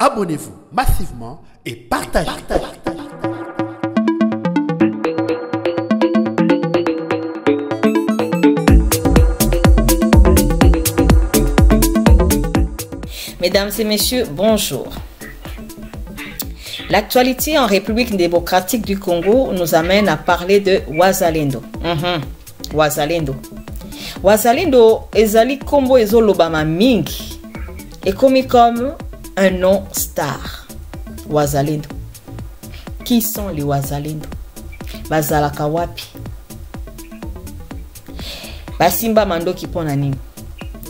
Abonnez-vous massivement et partagez. Mesdames et messieurs, bonjour. L'actualité en République démocratique du Congo nous amène à parler de Wazalendo. Wazalendo. Wazalendo ezali kombo ezolobama mingi et commis comme un nom star. Wazalendo. Qui sont les Wazalendo? Bazalaka wapi? Basimba mando qui pona nini?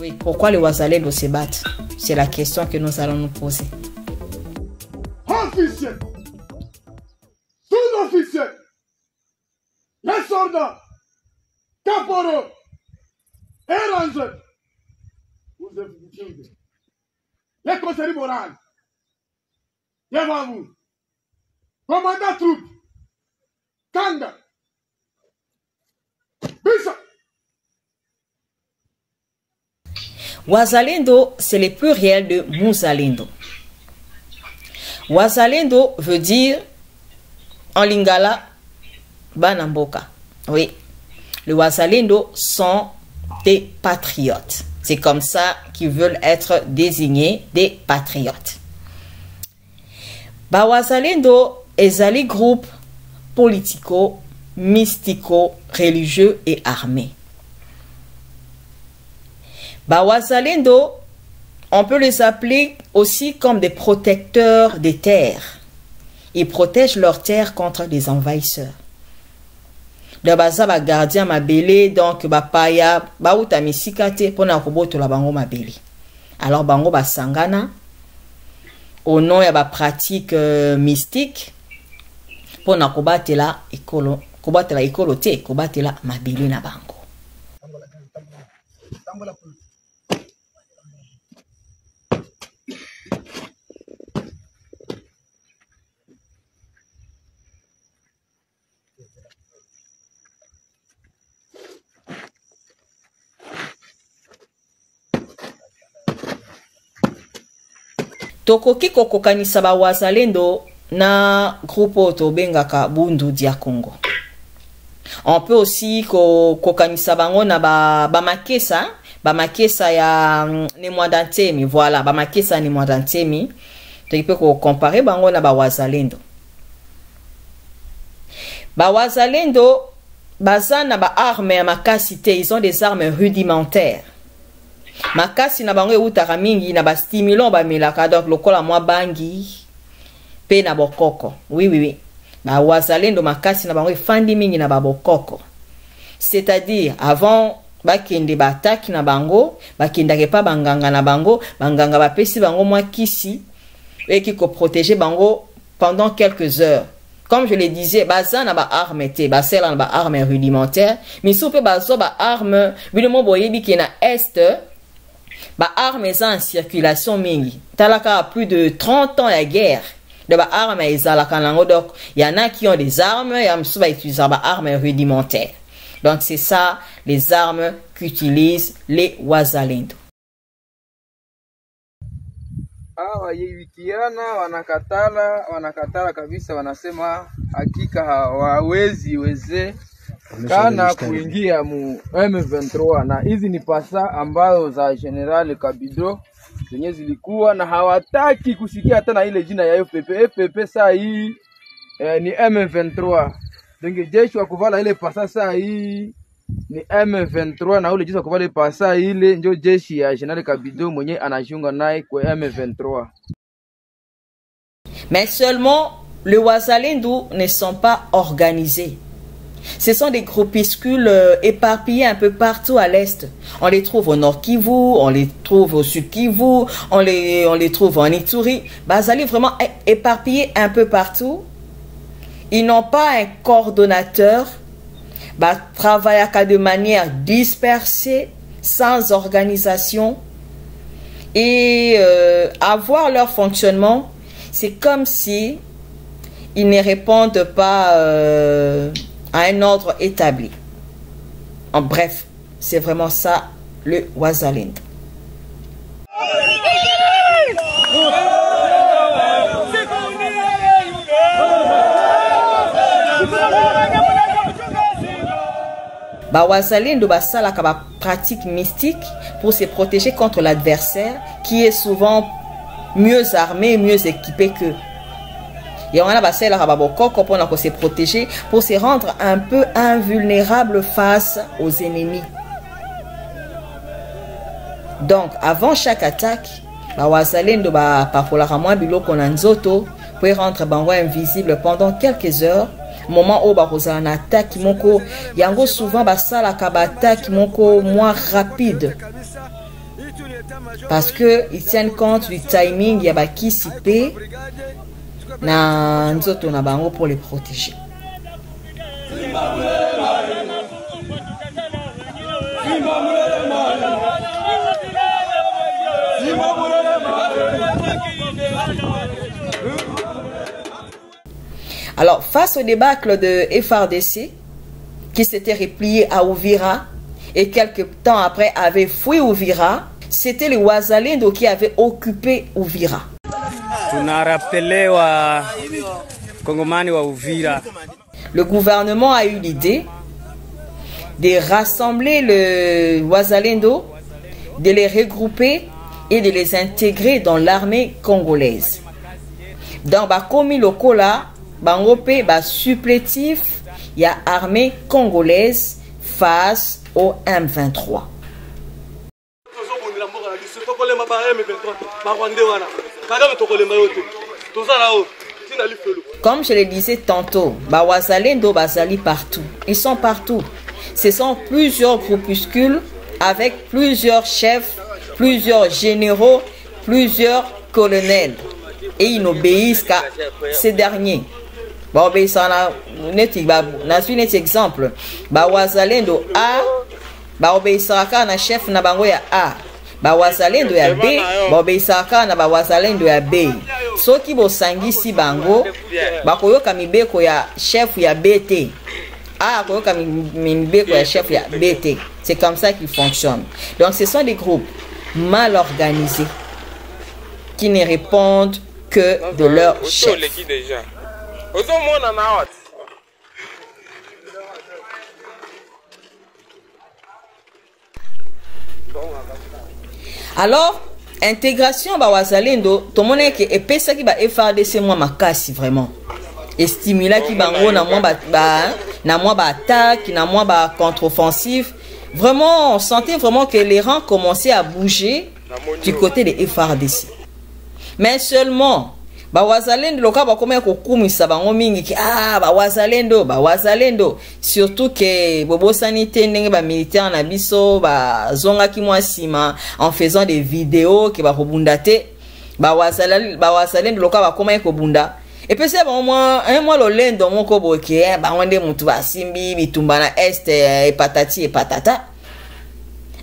Oui, pourquoi les Wazalendo se battent? C'est la question que nous allons nous poser. Officier, sous-officier, les soldats, caporaux, et rangers, vous écoutez, les conseillers moraux, devant vous, commandant troupe, Kanga, Bisa. Wazalendo, c'est le pluriel de Muzalendo. Wazalendo veut dire en lingala Banamboka. Oui, les Wazalendo sont des patriotes. C'est comme ça qu'ils veulent être désignés, des patriotes. Wazalendo est un groupe politico, mystico, religieux et armé. Wazalendo, on peut les appeler aussi comme des protecteurs des terres. Ils protègent leurs terres contre les envahisseurs. De baza ba gardien mabele, donc ba paya, ba uta misikate pona koboto la bango mabele. Alors bango ba sangana au nom ya ba pratique mystique pona kobatela ekolo te, kobatela mabele na bango. Tokoki kokokanisa ba Wazalendo na groupe tobengaka Bundu dia Congo. On peut aussi kokanisa bango na ba makesa ya Nemwadantemi, voilà, ba makesa ya Nemwadantemi. Tu peux comparer bango na ba Wazalendo. Ba Wazalendo baza na ba armes ya makasi te, ils ont des armes rudimentaires. Makasi na bango eutaka mingi na ba stimulant ba melaka, donc lokola mwa bangi pe na bokoko. Oui. Ba Wazalendo makasi na bango efandi mingi na ba bokoko. C'est-à-dire avant bakende ba attaque na bango, bakendake pa banganga na bango, banganga ba pesi bango mwa kisi et qui ko protéger bango pendant quelques heures. Comme je le disais, baza na ba arme te, basela na ba arme rudimentaire, mais soupe bazo ba arme, bilemo boyebi ki na est. Ba armes en circulation mingi. Talaka a plus de 30 ans la guerre. De ba armes donc il y en a qui ont des armes et qui utilisent ba armes rudimentaires. Donc c'est ça les armes qu'utilisent les Wazalendo. Wanakatala kabisa, wanasema hakika hawawezi kana kuingia mu M23, na hizi ni pasa ambayo za General Kabido zenye zilikuwa na hawataki kusikia tena ile jina ya FPP saa hii ni M23. Dengi jeshi wa kuvala ile pasa saa hii ni M23, na ule jeshi wa kuvala ile pasa ile ndio jeshi ya General Kabido mwenye anajiunga naye kwa M23. Mais seulement les Wazalendo ne sont pas organisés. Ce sont des groupuscules éparpillés un peu partout à l'est. On les trouve au nord Kivu, on les trouve au sud Kivu, on les trouve en Ituri. Bazali vraiment éparpillés un peu partout. Ils n'ont pas un coordonnateur. Travaillent de manière dispersée, sans organisation. Et avoir leur fonctionnement, c'est comme si ils ne répondent pas à un ordre établi. En bref, c'est vraiment ça le Wazalendo. Bawazalendo basala ka pratique mystique pour se protéger contre l'adversaire qui est souvent mieux armé, mieux équipé qu'eux. Et on a basala ka babokoko pour se protéger, pour se rendre un peu invulnérable face aux ennemis. Donc avant chaque attaque, Bawazalendo ba pakolaka mwa biloko na nzoto pour rendre bango invisible pendant quelques heures. Moment où bakozala na attaque moko yango souvent basala ka attaque moko moins rapide parce que ils tiennent compte du timing ya bakisipe na nzoto na bango pour les protéger. Alors, face au débâcle de FARDC, qui s'était replié à Uvira et quelques temps après avait fui Uvira, c'était les Wazalendo qui avaient occupé Uvira. Le gouvernement a eu l'idée de rassembler le Wazalendo, de les regrouper et de les intégrer dans l'armée congolaise. Dans Bakomi Lokola, Bangope ba supplétif, il y a armée congolaise face au M23. Comme je le disais tantôt, Bawazalendo basali partout. Ils sont partout. Ce sont plusieurs groupuscules avec plusieurs chefs, plusieurs généraux, plusieurs colonels. Et ils n'obéissent qu'à ces derniers. Ba obéissant na suite net exemple Bawazalendo A ba obéissaka na chef na bango ya A, Bawazalendo ya B ba obéissaka na Bawazalendo ya B. Soki bosangisi bango bakoyoka mibeko ya chef ya BT A koyoka mibeko ya chef ya BT. C'est comme ça qu'ils fonctionnent. Donc ce sont des groupes mal organisés qui ne répondent que de leur chef. Alors, intégration Bawazalendo, tout le monde est que ça qui va FARDC moi makasi vraiment. Et stimuler qui bango na moi attaque, na moi contre-offensive. Vraiment, on sentait vraiment que les rangs commençaient à bouger du côté des FARDC. Mais seulement Bawazalendo loka bakoma kokumisa bango mingi ki Bawazalendo surtout que bobo sanité ndenge ba militaire na biso ba zonga ki mwa sima en faisant des vidéos ki ba kobunda te Bawazalendo loka bakoma kobunda et puis c'est bon moi lolendo moko boke ba wande mutu ba simbi bitumba na est et patati et patata.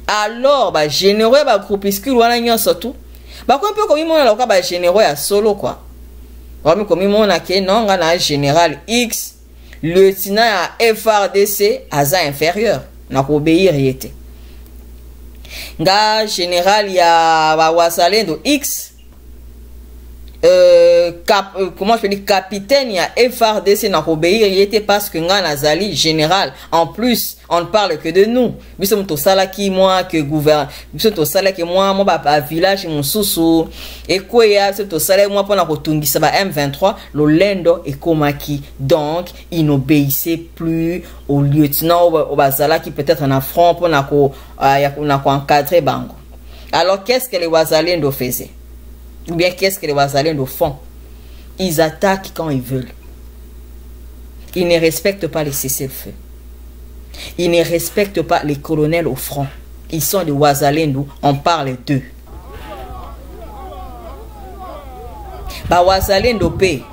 Alors ba généraux ba groupuscule wana nyonso tout ba ko un peu comme mona loka ba généraux ya solo quoi. Comme on a que non, on a général X, lieutenant à FARDC, asa inférieur, n'a pas obéir yete. Nga général ya Bawazalendo X, comment je peux dire capitaine ya FARDC n'a pas obéir yete parce que nga nazali général. En plus, on ne parle que de nous. Nous sommes tous là qui moi que gouverne. Nous sommes tous là que moi ba village mon sousou et quoi ya c'est tous là moi pendant kotungisa ba M23 lolendo et komaki. Donc, ils n'obéissaient plus au lieutenant au bazala qui peut-être en affront pour na ko encadrer bango. Alors qu'est-ce que les Wazalendo faisaient? Ou bien qu'est-ce que les Wazalendo font? Ils attaquent quand ils veulent. Ils ne respectent pas les cessez-le-feu. Ils ne respectent pas les colonels au front. Ils sont des Wazalendo, on parle d'eux. Wazalendo P.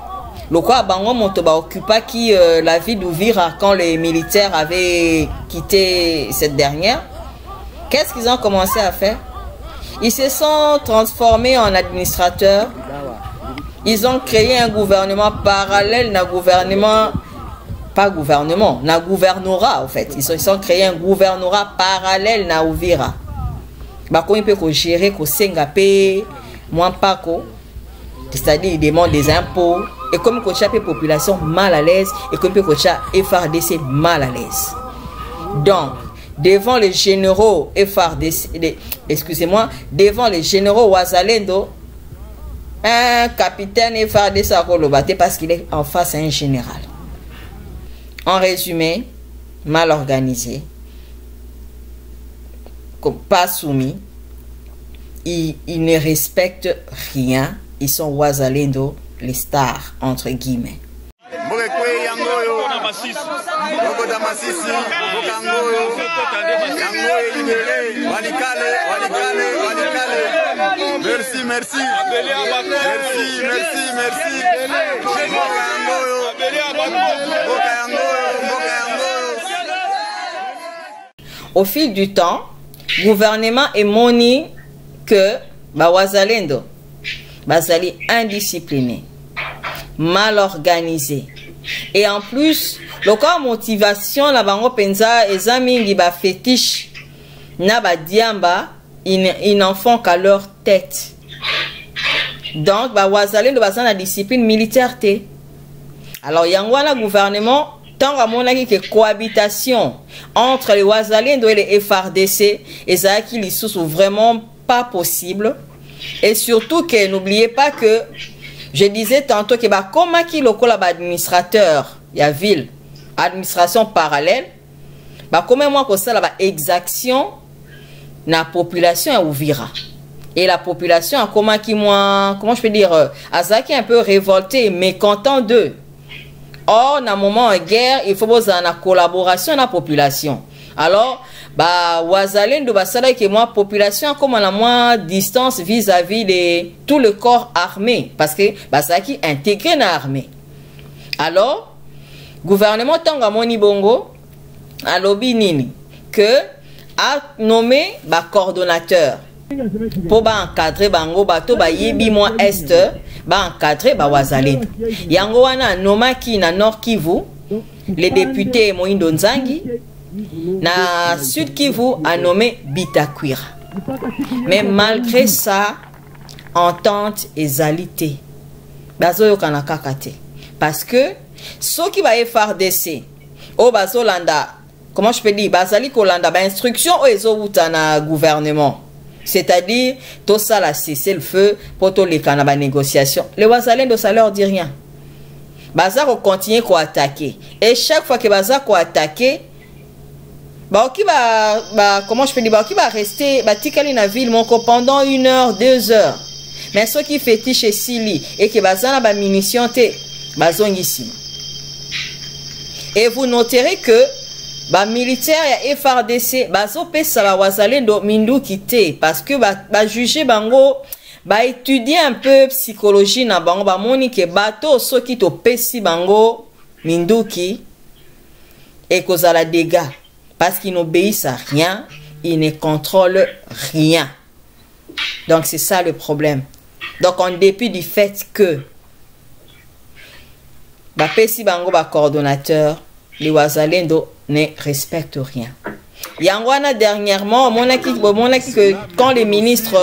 Le quoi bango monte ba occupa qui la ville d'Uvira quand les militaires avaient quitté cette dernière. Qu'est-ce qu'ils ont commencé à faire? Ils se sont transformés en administrateurs. Ils ont créé un gouvernement parallèle na gouvernement, pas gouvernement, na gouvernorat en fait. Ils ont créé un gouvernorat parallèle na Uvira. Bako peut gérer ko sengapé, moins pas ko. C'est-à-dire ils demandent des impôts et comme ko chape population mal à l'aise et comme ko FARDC mal à l'aise. Donc devant les généraux FARDC, excusez-moi, devant les généraux Wazalendo, un capitaine FARDC a relevé parce qu'il est en face à un général. En résumé, mal organisé, pas soumis, ils ne respectent rien, ils sont Wazalendo, les stars, entre guillemets. Merci, merci. Au fil du temps, le gouvernement est moni que Wazalendo, Bazali indiscipliné, mal organisé. Et en plus, le cas motivation la bango penza ezamingi ba fétiche na ba diamba, ils n'en font qu'à leur tête. Donc Wazalendo baza na discipline militaire te. Alors yangwana gouvernement tant à mon avis que cohabitation entre les Wazalendo et les FARDC et ça qui les sont vraiment pas possible. Et surtout que n'oubliez pas que je disais tantôt que comme qui le administrateur il y a ville administration parallèle comme moi que ça là exaction na population à Uvira et la population a comment je peux dire Azaki un peu révolté mécontent d'eux. Or dans moment de guerre il faut besoin de collaboration dans la population. Alors Wazalendo basala que moi population comme la moins distance vis-à-vis de tout le corps armé parce que ça qui intégré dans l'armée. Alors gouvernement tanga moni bongo a lobby nini que a nommé coordonnateur pour encadrer bango bato yebi moi est encadrer Wazalendo. Yango wana noma ki na Nord Kivu les députés Moindo Nzangi na Sud Kivu a nommé Bitakwira. Mais malgré ça, entente et zalité. Bazo kanaka kate. Parce que ceux qui va FARDC, au bazolanda, comment je peux dire, bazali kolanda ba instruction au ezo na gouvernement. C'est-à-dire tout ça là cesser le feu pour tous les canaba négociation. Les Wazalendo ça leur dit rien. Baza continue à attaquer et chaque fois que baza ko attaquer comment je peux dire qui va rester tikali na ville moko pendant 1 heure 2 heures mais ceux qui fétiche chez Sili et que bazana ba munitions te bazongissima et vous noterez que militaire ya FARDC bazo pesa ba Wazalendo minduki te parce que juger bango étudier un peu psychologie na bango moni que bato ceux qui to pesi bango minduki et kozala dégâts. Parce qu'ils n'obéissent à rien, ils ne contrôlent rien. Donc c'est ça le problème. Donc en dépit du fait que Pesi Bango coordonnateur, les Wazalendo ne respectent rien. Yangwana dernièrement, que quand le ministre,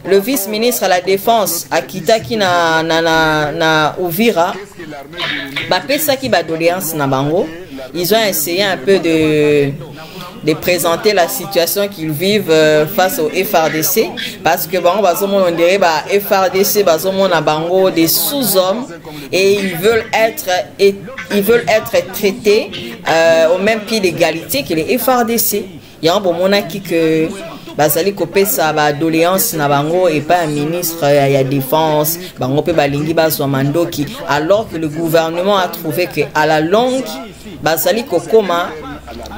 le vice-ministre à la défense a quitté na Uvira, Pesa ki doléance na bango. Ils ont essayé un peu de présenter la situation qu'ils vivent face au FARDC parce que on dirait FARDC bango des sous-hommes et ils veulent être traités au même pied d'égalité que les FARDC. Il y a un bon monaki que bazali kopesa ba doléance na bango et pas un ministre à la défense bango pe balingi bazwa mandoki alors que le gouvernement a trouvé que à la longue bazali kokoma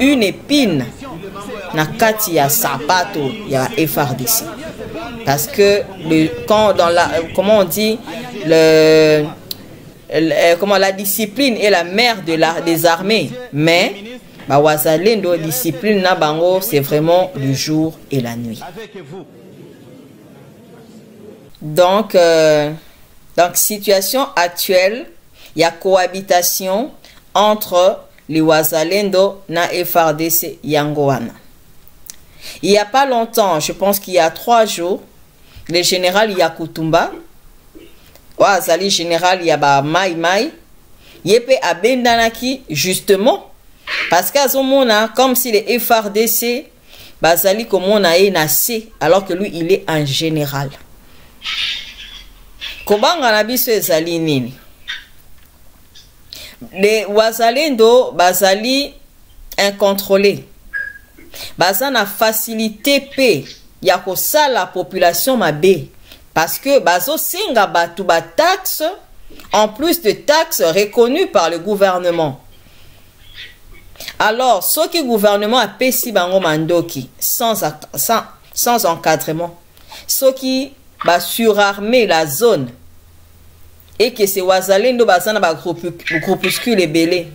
une épine na kati ya sapato ya FARDC parce que quand dans la comment on dit comment la discipline est la mère des armées mais Wazalendo discipline na bango c'est vraiment le jour et la nuit. Donc situation actuelle, il y a cohabitation entre les Wazalendo na FARDC Yangoana. Il n'y a pas longtemps, je pense qu'il y a 3 jours, le général Yakutumba, Wazali général Yaba Mai Mai, Yepe Abendanaki, justement, Parce qu'azomona comme si les FRDC bazali komona e na C alors que lui il est en général. Kobanga na biso ezali nini? Les wazalendo bazali incontrôlés. Bazana facilité pe ya kosala la population mabe parce que bazo singa batu ba taxes en plus de taxes reconnues par le gouvernement. Alors, ce que le gouvernement a payé bango mandoki sans encadrement, ce qui va surarmer la zone et que c'est wazalendo bazana ba groupuscule belé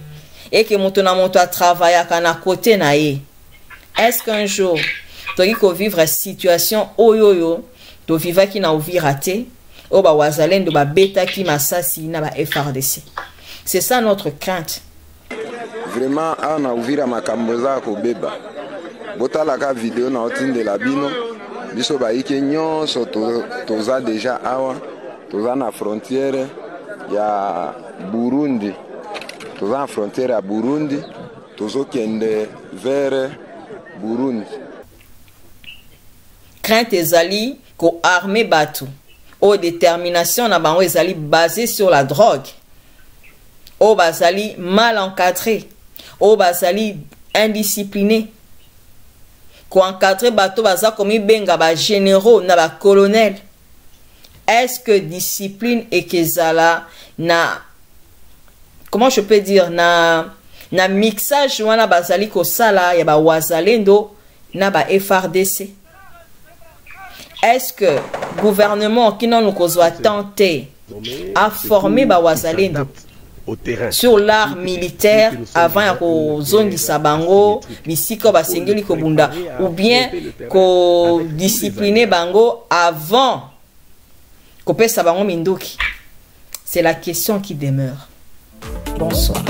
et que montona monto a travaillé à côté na ye. Est-ce qu'un jour tu vas vivre une situation oyoyo to vivre qui na ouvir raté ou ba wazalendo ba beta qui masasi na ba FRDC? C'est ça notre crainte. Vraiment, on a ouvert ma camboza ko beba. Botala ka vidéo na otinde la bino. Biso ba ike nyonso toza déjà awa. Toza na frontière ya Burundi. Toza na frontière ya Burundi. Tozo kende vers Burundi. Crainte ezali ko armée batu. O détermination na bango ezali basée sur la drogue. O bazali mal encadré. O bazali indiscipliné. Ko encadré bato baza komi benga ba généraux na ba colonel. Est-ce que discipline et kezala na, comment je peux dire, na mixage wana bazali ko sala ya ba wazalendo na ba FRDC? Est-ce que gouvernement qui non nous a tenté à former ba wazalendo sur l'art militaire avant ya ko zongisa bango bisiko basengeli ko bunda ou bien ko discipliner bango avant ko pesa bango minduki? C'est la question qui demeure. Bonsoir.